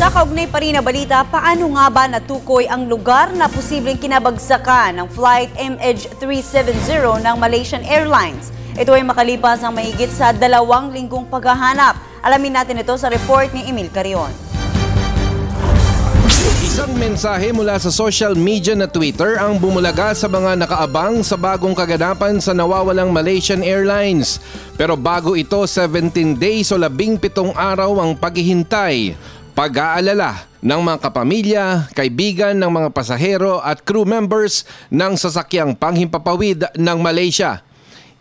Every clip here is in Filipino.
Sa kaugnay pa rin na balita, paano nga ba natukoy ang lugar na posibleng kinabagsakan ng flight MH370 ng Malaysian Airlines? Ito ay makalipas ang mahigit sa 2 linggong paghahanap. Alamin natin ito sa report ni Emil Carion. Isang mensahe mula sa social media na Twitter ang bumulaga sa mga nakaabang sa bagong kaganapan sa nawawalang Malaysian Airlines. Pero bago ito, 17 days o 17 araw ang paghihintay, pag-aalala ng mga kapamilya, kaibigan ng mga pasahero at crew members ng sasakyang panghimpapawid ng Malaysia.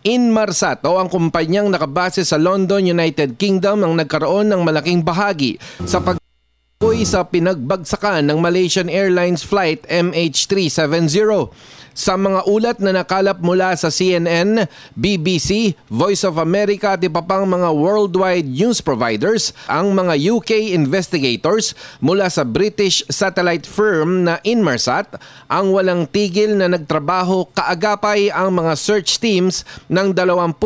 Inmarsat o ang kumpanyang nakabase sa London, United Kingdom ang nagkaroon ng malaking bahagi sa sa pinagbagsakan ng Malaysian Airlines flight MH370. Sa mga ulat na nakalap mula sa CNN, BBC, Voice of America at iba pang mga worldwide news providers, ang mga UK investigators mula sa British satellite firm na Inmarsat ang walang tigil na nagtrabaho kaagapay ang mga search teams ng 25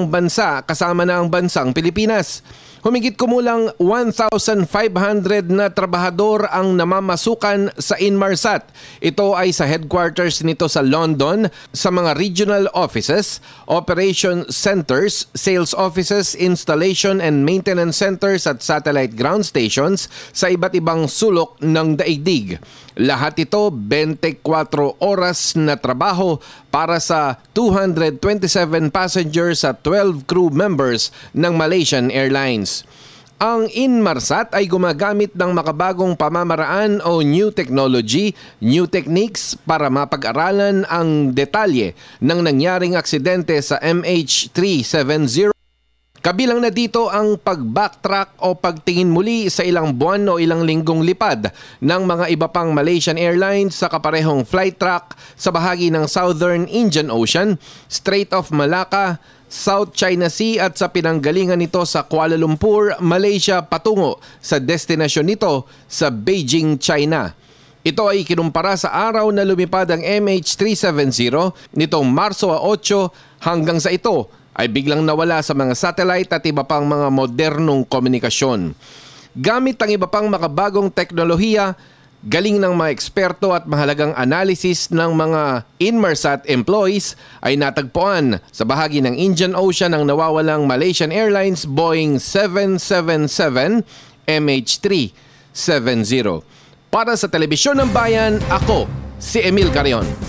bansa kasama na ang bansang Pilipinas. Humigit kumulang 1,500 na trabahador ang namamasukan sa Inmarsat. Ito ay sa headquarters nito sa London, sa mga regional offices, operation centers, sales offices, installation and maintenance centers at satellite ground stations sa iba't ibang sulok ng daigdig. Lahat ito 24 oras na trabaho para sa 227 passengers at 12 crew members ng Malaysian Airlines. Ang Inmarsat ay gumagamit ng makabagong pamamaraan o new technology, new techniques para mapag-aralan ang detalye ng nangyaring aksidente sa MH370. Kabilang na dito ang pag-backtrack o pagtingin muli sa ilang buwan o ilang linggong lipad ng mga iba pang Malaysian Airlines sa kaparehong flight track sa bahagi ng Southern Indian Ocean, Strait of Malacca, South China Sea at sa pinanggalingan nito sa Kuala Lumpur, Malaysia patungo sa destinasyon nito sa Beijing, China. Ito ay kinumpara sa araw na lumipad ang MH370 nitong Marso 8 hanggang sa ito ay biglang nawala sa mga satellite at iba pang mga modernong komunikasyon. Gamit ang iba pang makabagong teknolohiya, galing ng mga eksperto at mahalagang analysis ng mga Inmarsat employees ay natagpuan sa bahagi ng Indian Ocean ang nawawalang Malaysian Airlines Boeing 777 MH370. Para sa Telebisyon ng Bayan, ako si Emil Carion.